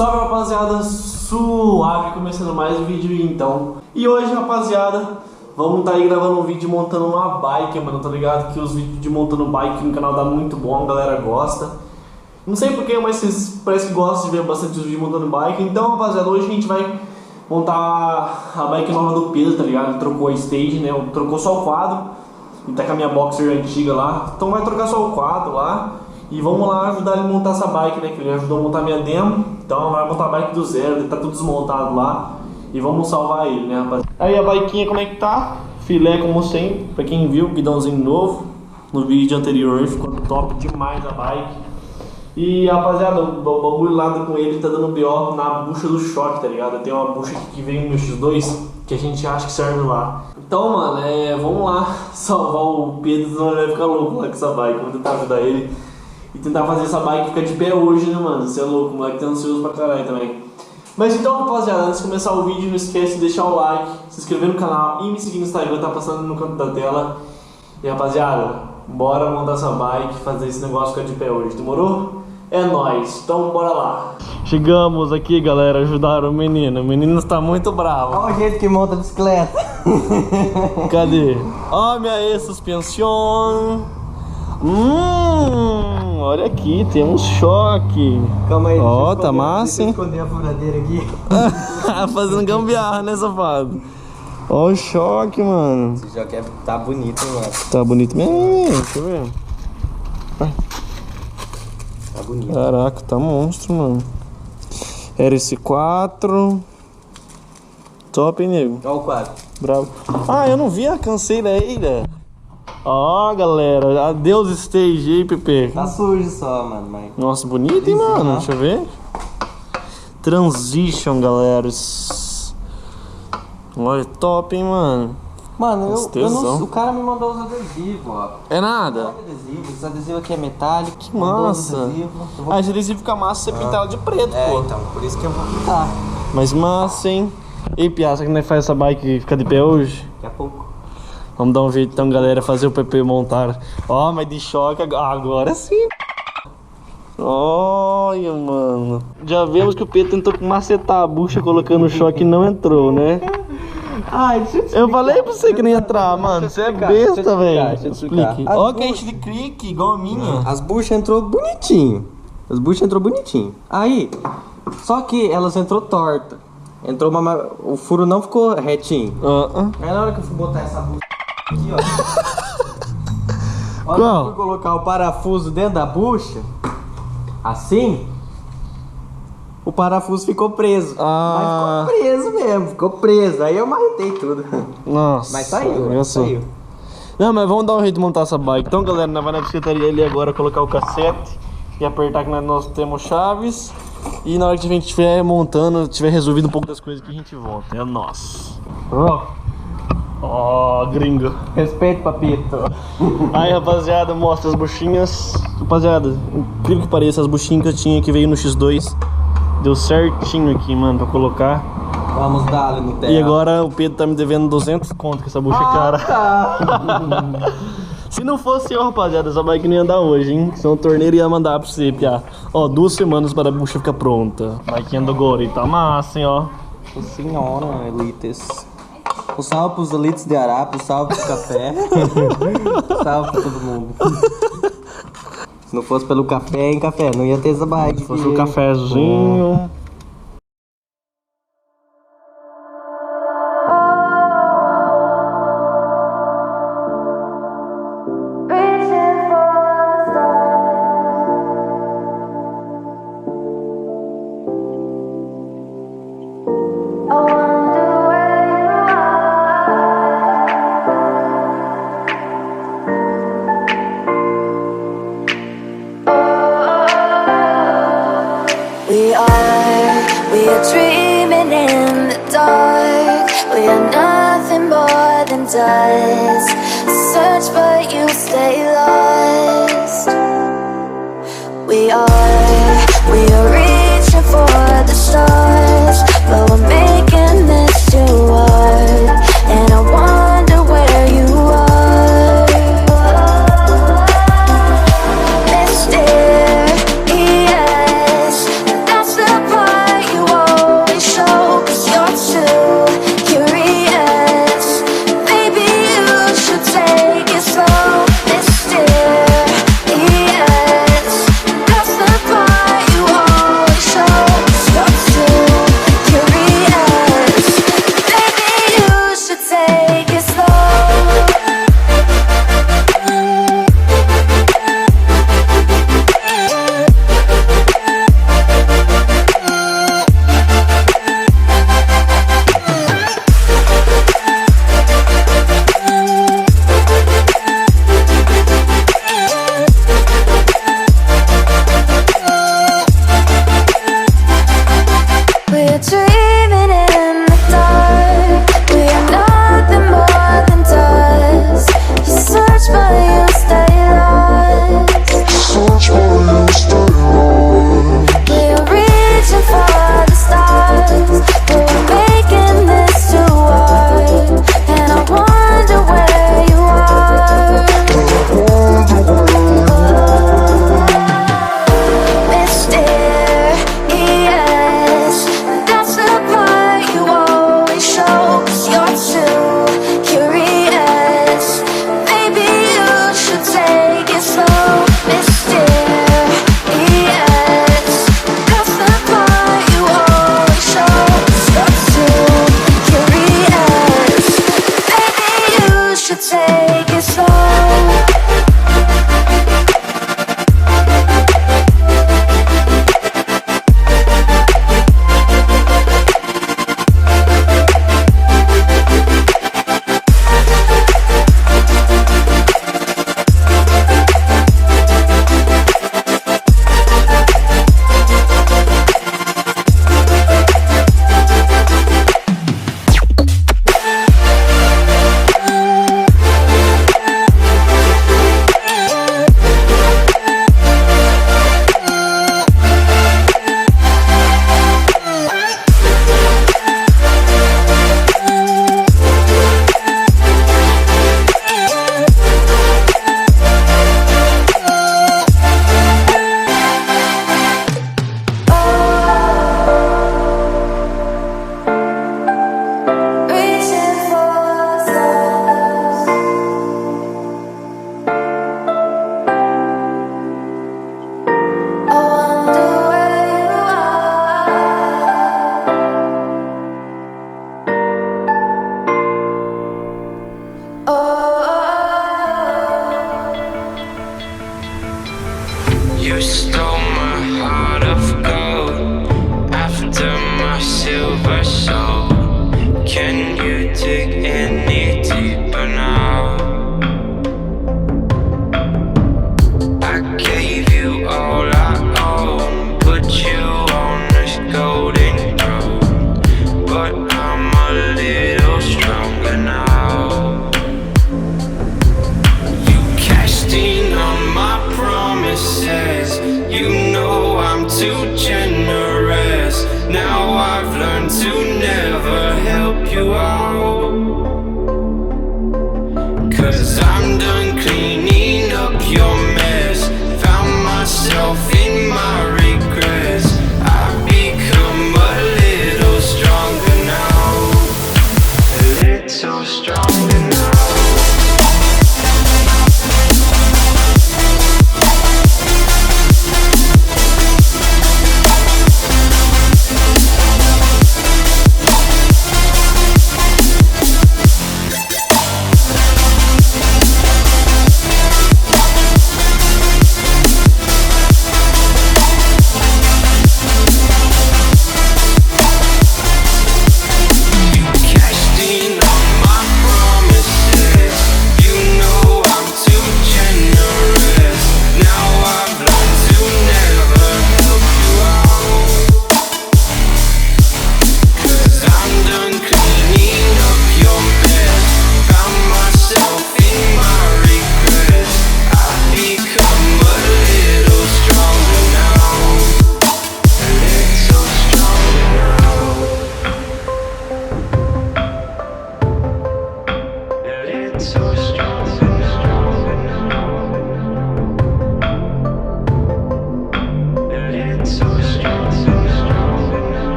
Salve, rapaziada, suave, começando mais um vídeo então. E hoje, rapaziada, vamos estar aí gravando um vídeo montando uma bike, mano, tá ligado? Que os vídeos de montando bike no canal dá muito bom, a galera gosta. Não sei porquê, mas vocês parece que gostam de ver bastante os vídeos montando bike. Então, rapaziada, hoje a gente vai montar a bike nova do Pedro, tá ligado? Ele trocou a stage, né? Trocou só o quadro. E tá com a minha boxer antiga lá. Então vai trocar só o quadro lá. E vamos lá ajudar ele a montar essa bike, né? Que ele ajudou a montar a minha demo. Então vai montar a bike do zero, ele tá tudo desmontado lá. E vamos salvar ele, né, rapaziada? Aí a biquinha como é que tá? Filé como sempre. Pra quem viu, guidãozinho novo. No vídeo anterior ficou top demais a bike. E rapaziada, o bagulho lá com ele tá dando BO na bucha do choque, tá ligado? Tem uma bucha aqui que veio no X2 que a gente acha que serve lá. Então, mano, vamos lá salvar o Pedro, senão ele vai ficar louco lá com essa bike. Vamos tentar ajudar ele e tentar fazer essa bike ficar de pé hoje, né, mano? Você é louco, o moleque tá ansioso pra caralho também. Mas então, rapaziada, antes de começar o vídeo, não esquece de deixar o like, se inscrever no canal e me seguir no Instagram, tá passando no canto da tela. E rapaziada, bora montar essa bike e fazer esse negócio ficar de pé hoje, demorou? É nóis, então bora lá. Chegamos aqui, galera, ajudaram o menino. O menino está muito bravo. Olha o jeito que monta a bicicleta. Cadê? Ó, minha suspension. Olha aqui, tem um choque. Calma aí. Ó, tá massa, hein? Deixa eu esconder a furadeira aqui. Fazendo gambiarra, né, safado? Ó o choque, mano. Esse choque tá bonito, hein, mano. Tá bonito mesmo, deixa eu ver. Tá bonito. Caraca, tá monstro, mano. RS4. Top, hein, nego? Olha o quadro. Bravo. Ah, eu não vi a canceleira. Ó, galera. Adeus stage aí, Pepe. Tá sujo só, mano. Mas... Nossa, bonito, hein, mano? Deixa eu ver. Transition, galera. Olha, top, hein, mano. Mano, eu não, o o cara me mandou os adesivos, ó. É nada? Olha adesivo. Esse adesivo aqui é metálico. Que massa. Ah, esse adesivo fica massa se você pintar ela de preto, pô. Então, por isso que eu vou pintar. Mas massa, hein? Ei, Pia, será que nós faz essa bike ficar de pé hoje? Daqui a pouco. Vamos dar um jeito então, galera, fazer o PP montar. Ó, mas de choque agora sim. Olha, mano. Já vemos que o Pedro tentou macetar a bucha colocando o choque e não entrou, né? Ai, deixa eu te explicar. Eu falei pra você que não ia entrar, mano. Você é besta, velho. Deixa eu explicar. Ó, que enche de clique, igual a minha. As buchas entrou bonitinho. Aí, só que elas entrou torta. Entrou o furo não ficou retinho. Aí na hora que eu fui botar essa bucha aqui, ó. Olha, eu fui colocar o parafuso dentro da bucha. Assim. O parafuso ficou preso. Mas ficou preso mesmo, ficou preso. Aí eu marretei tudo. Nossa. Mas saiu, saiu. Não, mas vamos dar um jeito de montar essa bike. Então, galera, nós vamos na bicicletaria ali agora colocar o cassete e apertar que nós temos chaves. E na hora que a gente estiver montando, tiver resolvido um pouco das coisas que a gente volta. É nosso. Ó, gringo. Respeito, papito. Aí, rapaziada, mostra as buchinhas. Rapaziada, incrível que pareça, as buchinhas que eu tinha que veio no X2 deu certinho aqui, mano, pra colocar. Vamos dar no terra. E agora o Pedro tá me devendo 200 conto com essa bucha cara. Tá. Se não fosse eu, rapaziada, essa bike não ia andar hoje, hein? Senão o torneiro ia mandar pra você, Pia. Ó, 2 semanas para a bucha ficar pronta. Bike do Gori, tá massa, hein, ó. Nossa senhora, elites. Um salve pros elites de Arapa, um salve pro café. Salve pra todo mundo. Se não fosse pelo café, não ia ter essa bike. Se fosse o cafezinho. We are dreaming in the dark. We are nothing more than dust. Search but you stay lost. We are reaching for the stars, but we're making this too hard. And I wonder where you are. Mysterious, that's the part my silver soul. Can you dig any deeper now? I gave you all I own, put you on this golden throne, but I'm a little stronger now. You cashed in on my promises, you know I'm too generous. Now I've learned to never help you out, 'cause I'm done cleaning up your mess. Found myself in my regrets. I've become a little stronger now, a little stronger now.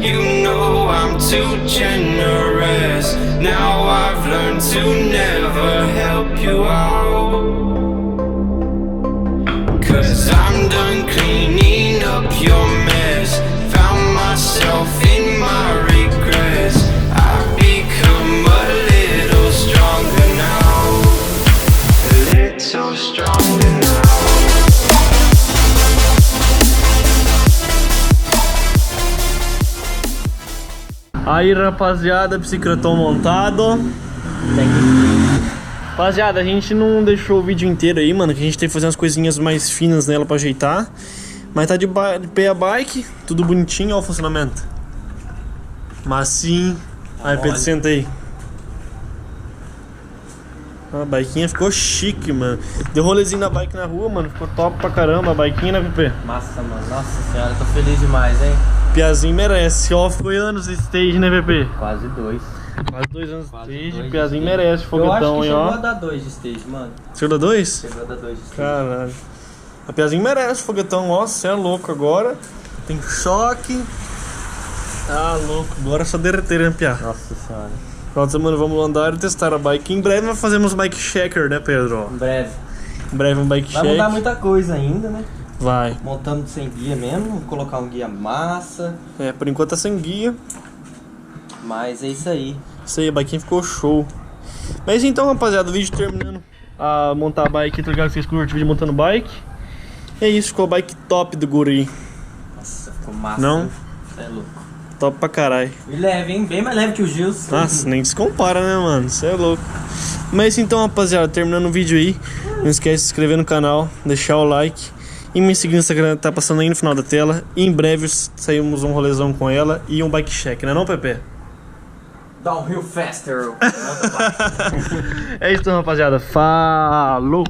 You know I'm too generous. Now I've learned to never help you out, 'cause I'm done cleaning up your mess. Found myself in my regrets. I've become a little stronger now, a little stronger now. Aí, rapaziada, bicicletão montado. Rapaziada, a gente não deixou o vídeo inteiro aí, mano, que a gente tem que fazer umas coisinhas mais finas nela pra ajeitar. Mas tá de pé a bike, tudo bonitinho, ó o funcionamento. Mas sim. Aí, Pedro, senta aí. A biquinha ficou chique, mano. Deu rolezinho na bike na rua, mano. Ficou top pra caramba a biquinha, né, Pepe? Massa, mano. Nossa senhora, tô feliz demais, hein? Piazinho merece. Ó, ficou anos de stage, né, Pepe? Quase 2. Quase 2 anos de stage. dois Piazinho de stage. merece, foguetão, hein, Eu ó. acho que chegou a dar 2 de stage, mano. Chegou a 2? Chegou a dar 2 de stage. Caralho. A Piazinho merece, foguetão, ó. Cê é louco agora. Tem choque. Ah, louco. Agora é só derreter, né, Pia? Nossa senhora. Final de semana vamos andar e testar a bike. Em breve nós fazemos bike checker, né, Pedro? Em breve. Em breve um bike Vai check. mudar muita coisa ainda, né? Vai. Montando sem guia mesmo, vou colocar um guia massa. É, por enquanto tá sem guia. Mas é isso aí. Isso aí, a biquinha ficou show. Mas então, rapaziada, o vídeo terminando a montar a bike, tá ligado? Vocês curtem o vídeo montando bike. É isso, ficou a bike top do guri. Nossa, ficou massa. Não? Você é louco. Top pra caralho. E leve, hein? Bem mais leve que o Gils. Nossa, nem se compara, né, mano? Você é louco. Mas então, rapaziada, terminando o vídeo aí, não esquece de se inscrever no canal, deixar o like e me seguir no Instagram, tá passando aí no final da tela. E em breve saímos um rolezão com ela e um bike check, né não, Pepe? Downhill faster. É isso, rapaziada. Falou!